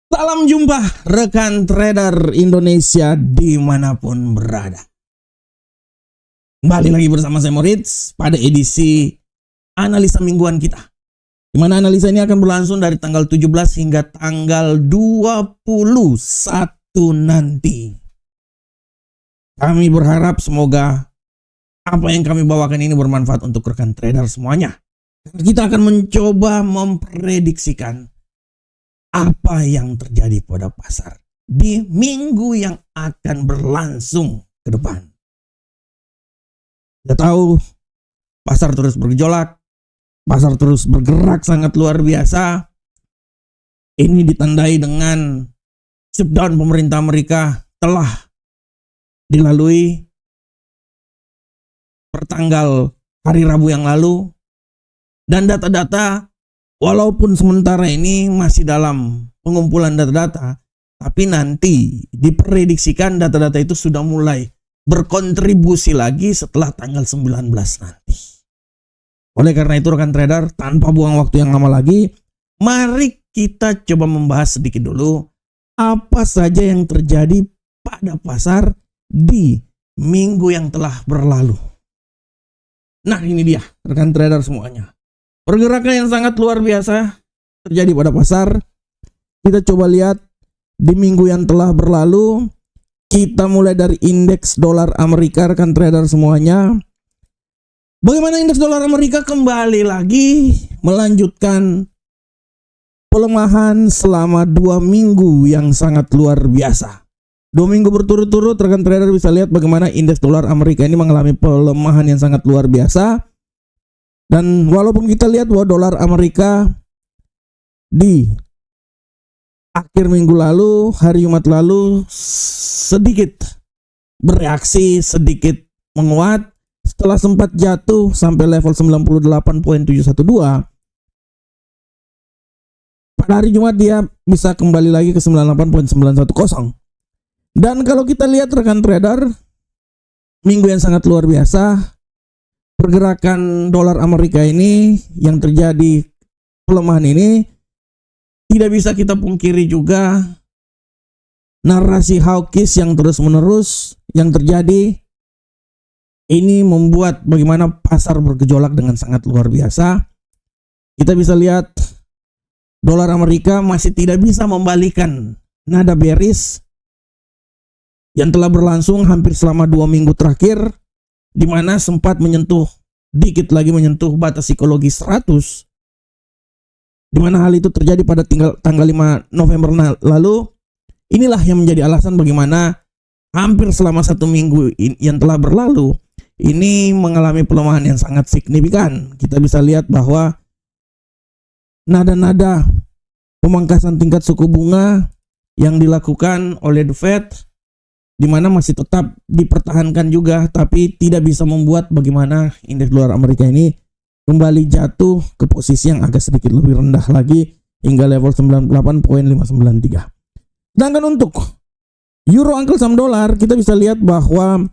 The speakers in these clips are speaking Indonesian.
Salam jumpa rekan trader Indonesia dimanapun berada. Kembali lagi bersama saya Moritz pada edisi analisa mingguan kita. Di mana analisa ini akan berlangsung dari tanggal 17 hingga tanggal 21 nanti. Kami berharap semoga apa yang kami bawakan ini bermanfaat untuk rekan trader semuanya. Kita akan mencoba memprediksikan apa yang terjadi pada pasar di minggu yang akan berlangsung ke depan. Kita tahu pasar terus bergejolak, pasar terus bergerak sangat luar biasa. Ini ditandai dengan shutdown pemerintah Amerika telah dilalui pertanggal hari Rabu yang lalu, dan data-data walaupun sementara ini masih dalam pengumpulan data-data, tapi nanti diprediksikan data-data itu sudah mulai berkontribusi lagi setelah tanggal 19 nanti. Oleh karena itu rekan trader, tanpa buang waktu yang lama lagi, mari kita coba membahas sedikit dulu apa saja yang terjadi pada pasar di minggu yang telah berlalu. Nah, ini dia rekan trader semuanya. Pergerakan yang sangat luar biasa terjadi pada pasar. Kita coba lihat di minggu yang telah berlalu. Kita mulai dari indeks dolar Amerika rekan trader semuanya. Bagaimana indeks dolar Amerika kembali lagi melanjutkan pelemahan selama 2 minggu yang sangat luar biasa. 2 minggu berturut-turut rekan trader bisa lihat bagaimana indeks dolar Amerika ini mengalami pelemahan yang sangat luar biasa. Dan walaupun kita lihat bahwa dolar Amerika di akhir minggu lalu, hari Jumat lalu sedikit bereaksi, sedikit menguat setelah sempat jatuh sampai level 98.712. Pada hari Jumat dia bisa kembali lagi ke 98.910. Dan kalau kita lihat rekan trader, minggu yang sangat luar biasa, pergerakan dolar Amerika ini yang terjadi pelemahan ini tidak bisa kita pungkiri juga narasi hawkish yang terus menerus yang terjadi ini membuat bagaimana pasar bergejolak dengan sangat luar biasa. Kita bisa lihat dolar Amerika masih tidak bisa membalikan nada bearish yang telah berlangsung hampir selama 2 minggu terakhir, di mana sempat dikit lagi menyentuh batas psikologi 100, di mana hal itu terjadi pada tanggal 5 November lalu. Inilah yang menjadi alasan bagaimana hampir selama 1 minggu yang telah berlalu ini mengalami pelemahan yang sangat signifikan. Kita bisa lihat bahwa nada-nada pemangkasan tingkat suku bunga yang dilakukan oleh The Fed, di mana masih tetap dipertahankan juga, tapi tidak bisa membuat bagaimana indeks dolar Amerika ini kembali jatuh ke posisi yang agak sedikit lebih rendah lagi hingga level 98.593. Sedangkan untuk euro angkel saham dolar, kita bisa lihat bahwa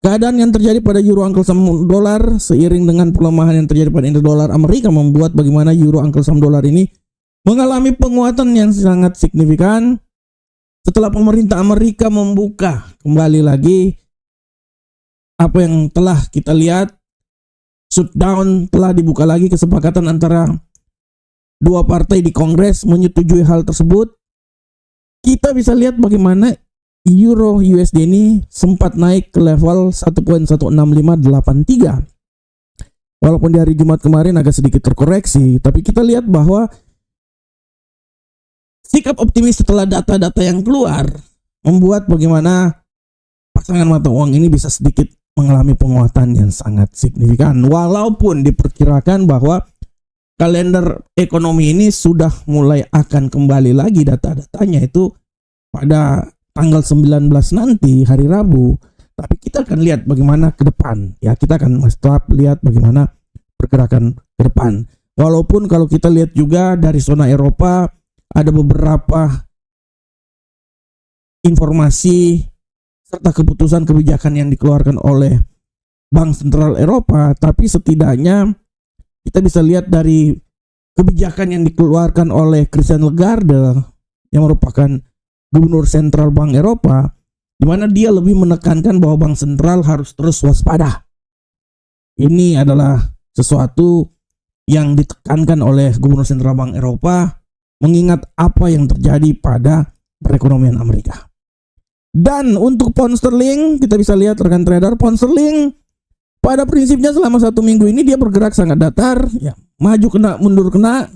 keadaan yang terjadi pada euro angkel saham dolar seiring dengan pelemahan yang terjadi pada indeks dolar Amerika membuat bagaimana euro angkel saham dolar ini mengalami penguatan yang sangat signifikan. Setelah pemerintah Amerika membuka kembali lagi apa yang telah kita lihat, shutdown, telah dibuka lagi kesepakatan antara dua partai di Kongres menyetujui hal tersebut. Kita bisa lihat bagaimana euro USD ini sempat naik ke level 1.16583. Walaupun di hari Jumat kemarin agak sedikit terkoreksi, tapi kita lihat bahwa sikap optimis setelah data-data yang keluar membuat bagaimana pasangan mata uang ini bisa sedikit mengalami penguatan yang sangat signifikan. Walaupun diperkirakan bahwa kalender ekonomi ini sudah mulai akan kembali lagi data-datanya itu pada tanggal 19 nanti hari Rabu. Tapi kita akan lihat bagaimana ke depan. Ya, kita akan tetap lihat bagaimana pergerakan ke depan. Walaupun kalau kita lihat juga dari zona Eropa ada beberapa informasi serta keputusan kebijakan yang dikeluarkan oleh Bank Sentral Eropa, tapi setidaknya kita bisa lihat dari kebijakan yang dikeluarkan oleh Christine Lagarde yang merupakan gubernur sentral Bank Eropa, di mana dia lebih menekankan bahwa bank sentral harus terus waspada. Ini adalah sesuatu yang ditekankan oleh gubernur sentral Bank Eropa mengingat apa yang terjadi pada perekonomian Amerika. Dan untuk pound sterling, kita bisa lihat rekan trader, pound sterling pada prinsipnya selama 1 minggu ini dia bergerak sangat datar, ya, maju kena, mundur kena.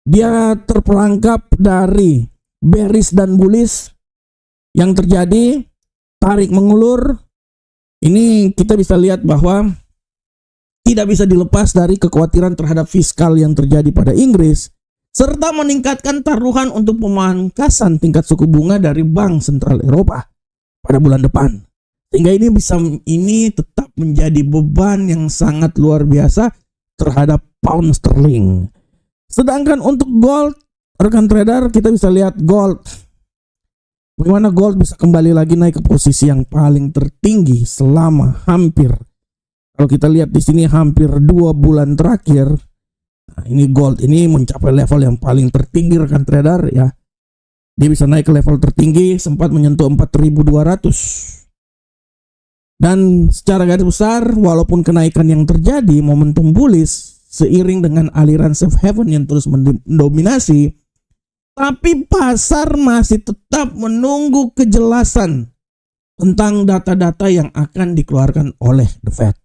Dia terperangkap dari bearish dan bullish yang terjadi, tarik mengulur. Ini kita bisa lihat bahwa tidak bisa dilepas dari kekhawatiran terhadap fiskal yang terjadi pada Inggris, serta meningkatkan taruhan untuk pemangkasan tingkat suku bunga dari Bank Sentral Eropa pada bulan depan. Sehingga ini tetap menjadi beban yang sangat luar biasa terhadap pound sterling. Sedangkan untuk gold, rekan trader, kita bisa lihat gold. Bagaimana gold bisa kembali lagi naik ke posisi yang paling tertinggi selama hampir, kalau kita lihat di sini hampir 2 bulan terakhir. Nah, ini gold ini mencapai level yang paling tertinggi rekan trader, ya. Dia bisa naik ke level tertinggi, sempat menyentuh 4.200. Dan secara garis besar, walaupun kenaikan yang terjadi momentum bullish seiring dengan aliran safe haven yang terus mendominasi, tapi pasar masih tetap menunggu kejelasan tentang data-data yang akan dikeluarkan oleh The Fed.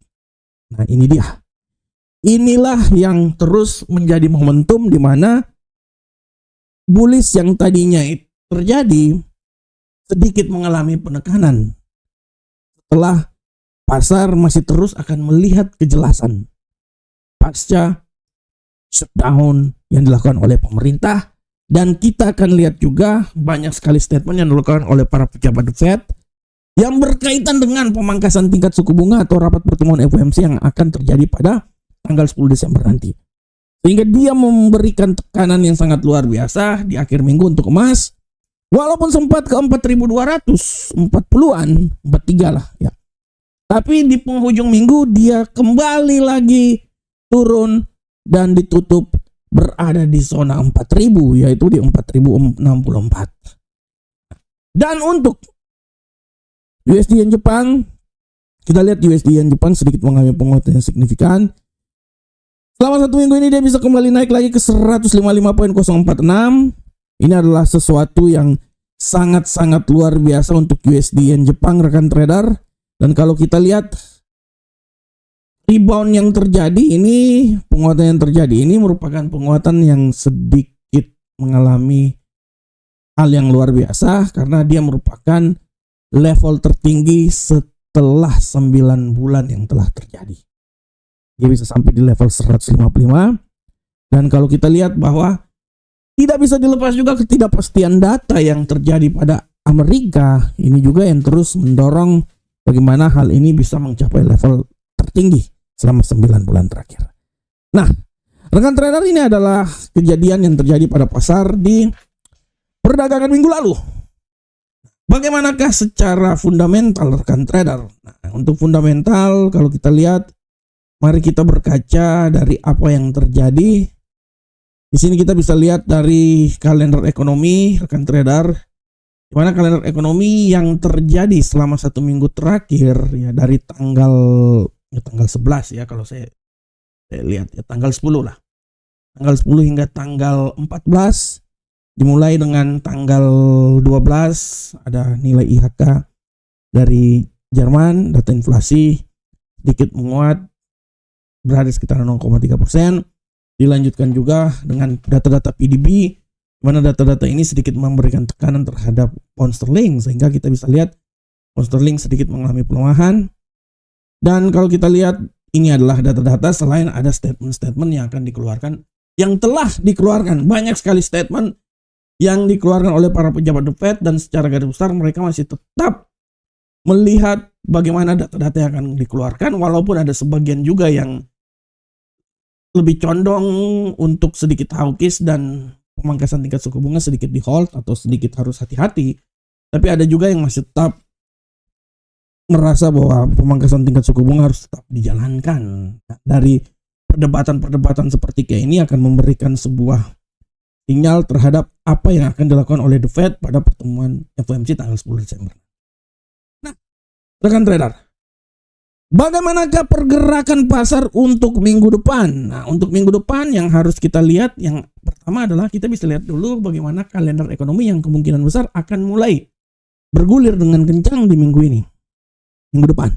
Nah, ini dia. Inilah yang terus menjadi momentum di mana bullish yang tadinya terjadi sedikit mengalami penekanan setelah pasar masih terus akan melihat kejelasan pasca shutdown yang dilakukan oleh pemerintah. Dan kita akan lihat juga banyak sekali statement yang dilakukan oleh para pejabat The Fed yang berkaitan dengan pemangkasan tingkat suku bunga atau rapat pertemuan FOMC yang akan terjadi pada tanggal 10 Desember nanti. Sehingga dia memberikan tekanan yang sangat luar biasa di akhir minggu untuk emas. Walaupun sempat ke 4.200, 40-an, 43 lah ya. Tapi di penghujung minggu dia kembali lagi turun dan ditutup berada di zona 4.000, yaitu di 4.064. Dan untuk USD Yen Jepang, kita lihat USD Yen Jepang sedikit mengalami penguatan yang signifikan. Selama 1 minggu ini dia bisa kembali naik lagi ke 155.046. Ini adalah sesuatu yang sangat-sangat luar biasa untuk USD Yen Jepang, rekan trader. Dan kalau kita lihat rebound yang terjadi ini, penguatan yang terjadi ini merupakan penguatan yang sedikit mengalami hal yang luar biasa karena dia merupakan level tertinggi setelah 9 bulan yang telah terjadi. Dia bisa sampai di level 155. Dan kalau kita lihat bahwa tidak bisa dilepas juga ketidakpastian data yang terjadi pada Amerika, ini juga yang terus mendorong bagaimana hal ini bisa mencapai level tertinggi selama 9 bulan terakhir. Nah, rekan trader, ini adalah kejadian yang terjadi pada pasar di perdagangan minggu lalu. Bagaimanakah secara fundamental, rekan trader? Nah, untuk fundamental kalau kita lihat, mari kita berkaca dari apa yang terjadi. Di sini kita bisa lihat dari kalender ekonomi, rekan trader, di mana kalender ekonomi yang terjadi selama 1 minggu terakhir, ya, dari tanggal 11 ya, kalau saya lihat ya, tanggal 10 lah. Tanggal 10 hingga tanggal 14. Dimulai dengan tanggal 12 ada nilai IHK dari Jerman, data inflasi sedikit menguat berada sekitar 0,3%. Dilanjutkan juga dengan data-data PDB, di mana data-data ini sedikit memberikan tekanan terhadap pound sterling, sehingga kita bisa lihat pound sterling sedikit mengalami pelemahan. Dan kalau kita lihat, ini adalah data-data selain ada statement-statement yang akan dikeluarkan, yang telah dikeluarkan. Banyak sekali statement yang dikeluarkan oleh para pejabat The Fed, dan secara garis besar mereka masih tetap melihat bagaimana data-data yang akan dikeluarkan, walaupun ada sebagian juga yang lebih condong untuk sedikit hawkish dan pemangkasan tingkat suku bunga sedikit di hold atau sedikit harus hati-hati. Tapi ada juga yang masih tetap merasa bahwa pemangkasan tingkat suku bunga harus tetap dijalankan. Dari perdebatan-perdebatan seperti kayak ini akan memberikan sebuah sinyal terhadap apa yang akan dilakukan oleh The Fed pada pertemuan FOMC tanggal 10 Desember. Nah, rekan trader, bagaimanakah pergerakan pasar untuk minggu depan? Nah, untuk minggu depan yang harus kita lihat, yang pertama adalah kita bisa lihat dulu bagaimana kalender ekonomi yang kemungkinan besar akan mulai bergulir dengan kencang di minggu ini, minggu depan.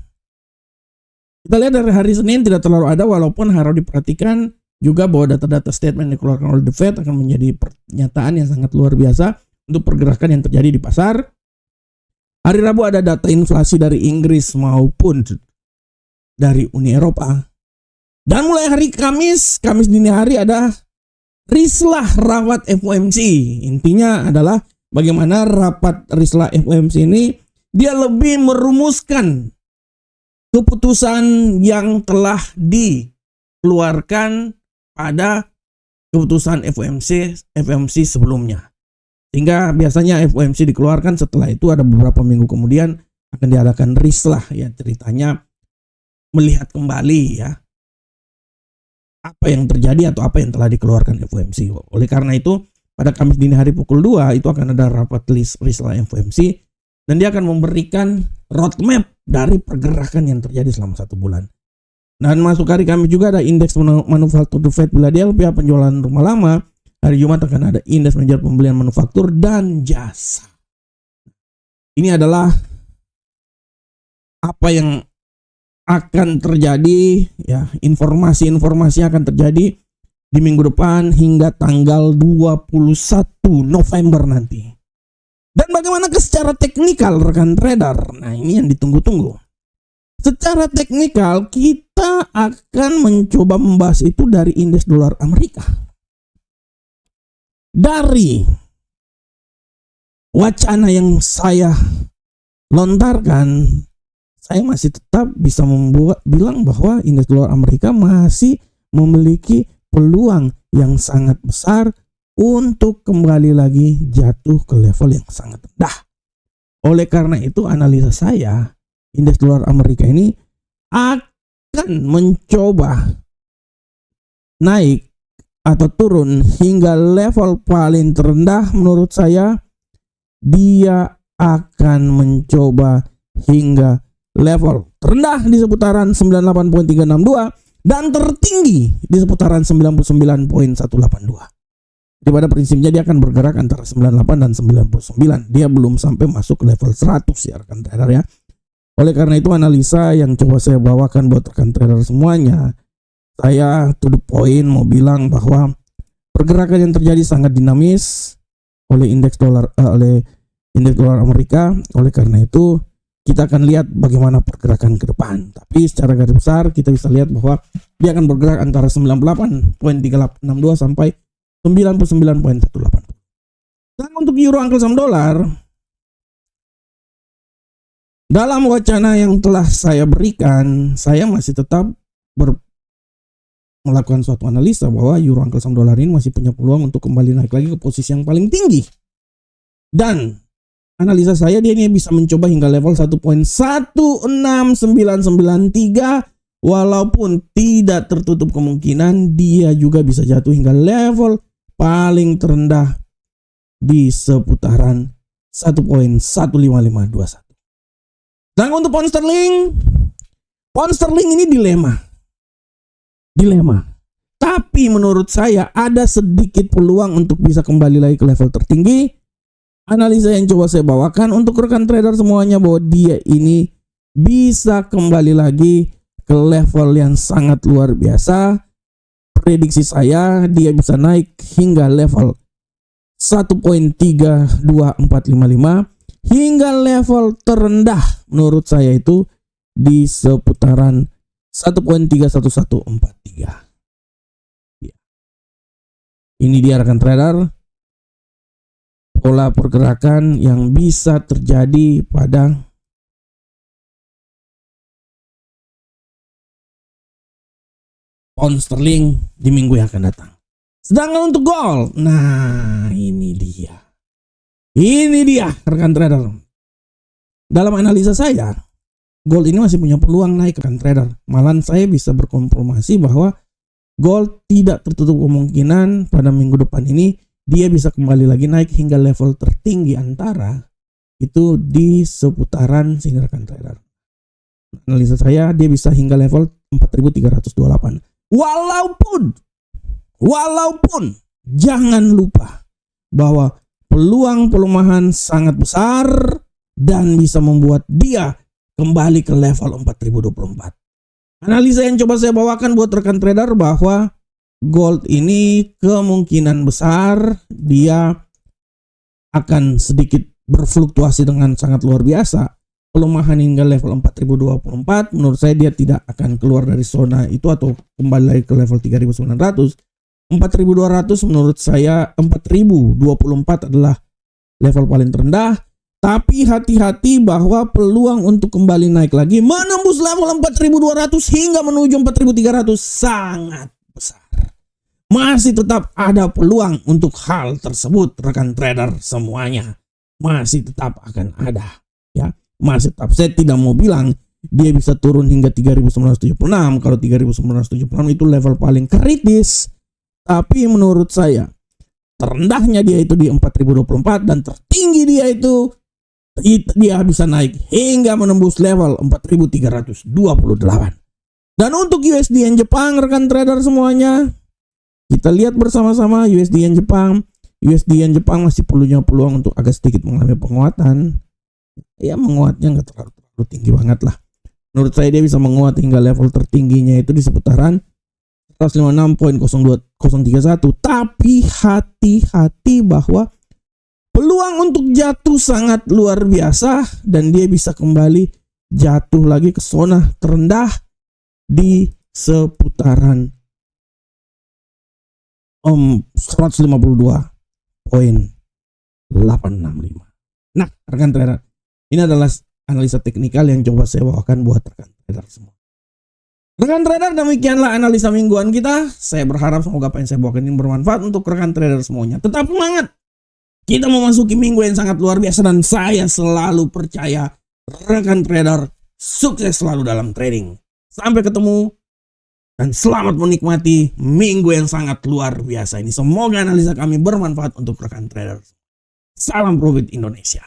Kita lihat dari hari Senin tidak terlalu ada, walaupun harus diperhatikan juga bahwa data-data statement yang dikeluarkan oleh The Fed akan menjadi pernyataan yang sangat luar biasa untuk pergerakan yang terjadi di pasar. Hari Rabu ada data inflasi dari Inggris maupun dari Uni Eropa. Dan mulai hari Kamis dini hari ada rislah rawat FOMC. Intinya adalah bagaimana rapat rislah FOMC ini dia lebih merumuskan keputusan yang telah dikeluarkan pada keputusan FOMC sebelumnya. Sehingga biasanya FOMC dikeluarkan, setelah itu ada beberapa minggu kemudian akan diadakan rislah, ya ceritanya melihat kembali ya apa yang terjadi atau apa yang telah dikeluarkan FOMC. Oleh karena itu pada Kamis dini hari pukul 2 itu akan ada rapat rislah FOMC dan dia akan memberikan roadmap dari pergerakan yang terjadi selama 1 bulan. Dan masuk hari Kamis juga ada indeks manufaktur The Fed Philadelphia, penjualan rumah lama. Hari Jumat akan ada indeks menjual pembelian manufaktur dan jasa. Ini adalah apa yang akan terjadi, ya, informasi-informasi akan terjadi di minggu depan hingga tanggal 21 November nanti. Dan bagaimana secara teknikal rekan trader? Nah, ini yang ditunggu-tunggu. Secara teknikal kita akan mencoba membahas itu dari indeks dolar Amerika. Dari wacana yang saya lontarkan, saya masih tetap bisa bilang bahwa indeks dolar Amerika masih memiliki peluang yang sangat besar untuk kembali lagi jatuh ke level yang sangat rendah. Oleh karena itu analisa saya, indeks dolar Amerika ini akan mencoba naik atau turun hingga level paling terendah. Menurut saya dia akan mencoba hingga level terendah di seputaran 98.362 dan tertinggi di seputaran 99.182. Di pada prinsipnya dia akan bergerak antara 98 dan 99. Dia belum sampai masuk ke level 100 ya rekan trader ya. Oleh karena itu analisa yang coba saya bawakan buat rekan trader semuanya, saya to the point mau bilang bahwa pergerakan yang terjadi sangat dinamis oleh indeks dolar Amerika. Oleh karena itu kita akan lihat bagaimana pergerakan ke depan. Tapi secara garis besar kita bisa lihat bahwa dia akan bergerak antara 98.362 sampai 99.180. Dan untuk euro angkel saham dolar, dalam wacana yang telah saya berikan, saya masih tetap melakukan suatu analisa bahwa euro angkel saham dolar ini masih punya peluang untuk kembali naik lagi ke posisi yang paling tinggi. Dan analisa saya dia ini bisa mencoba hingga level 1.16993, walaupun tidak tertutup kemungkinan dia juga bisa jatuh hingga level paling terendah di seputaran 1.15521. Dan untuk pound sterling ini dilema. Tapi menurut saya ada sedikit peluang untuk bisa kembali lagi ke level tertinggi. Analisa yang coba saya bawakan untuk rekan trader semuanya bahwa dia ini bisa kembali lagi ke level yang sangat luar biasa. Prediksi saya dia bisa naik hingga level 1.32455 hingga level terendah menurut saya itu di seputaran 1.31143. Ini dia rekan trader, pola pergerakan yang bisa terjadi pada pound sterling di minggu yang akan datang. Sedangkan untuk gold, nah ini dia rekan trader. Dalam analisa saya, gold ini masih punya peluang naik rekan trader. Malahan saya bisa berkonfirmasi bahwa gold tidak tertutup kemungkinan pada minggu depan ini dia bisa kembali lagi naik hingga level tertinggi antara itu di seputaran sini rekan trader. Analisa saya dia bisa hingga level 4328. Walaupun jangan lupa bahwa peluang pelemahan sangat besar dan bisa membuat dia kembali ke level 4024. Analisa yang coba saya bawakan buat rekan trader bahwa gold ini kemungkinan besar dia akan sedikit berfluktuasi dengan sangat luar biasa. Pelemahan hingga level 4024 menurut saya dia tidak akan keluar dari zona itu atau kembali lagi ke level 3900. 4200 menurut saya 4024 adalah level paling terendah. Tapi hati-hati bahwa peluang untuk kembali naik lagi menembus level 4200 hingga menuju 4300 sangat besar. Masih tetap ada peluang untuk hal tersebut rekan trader semuanya. Masih tetap akan ada ya. Masih tetap, saya tidak mau bilang dia bisa turun hingga 3976. Kalau 3976 itu level paling kritis. Tapi menurut saya terendahnya dia itu di 4024 dan tertinggi dia itu dia bisa naik hingga menembus level 4328. Dan untuk USD Jepang rekan trader semuanya, kita lihat bersama-sama USD Jepang. USD Jepang masih punya peluang untuk agak sedikit mengalami penguatan. Ya menguatnya nggak terlalu tinggi banget lah. Menurut saya dia bisa menguat hingga level tertingginya itu di seputaran 156.031. Tapi hati-hati bahwa peluang untuk jatuh sangat luar biasa dan dia bisa kembali jatuh lagi ke zona terendah di seputaran 152.865. Nah, rekan trader, ini adalah analisa teknikal yang coba saya bawakan buat rekan trader semua. Rekan trader, demikianlah analisa mingguan kita. Saya berharap semoga apa yang saya bawakan ini bermanfaat untuk rekan trader semuanya. Tetap semangat. Kita memasuki minggu yang sangat luar biasa dan saya selalu percaya rekan trader sukses selalu dalam trading. Sampai ketemu dan selamat menikmati minggu yang sangat luar biasa ini. Semoga analisa kami bermanfaat untuk rekan trader. Salam Profit Indonesia.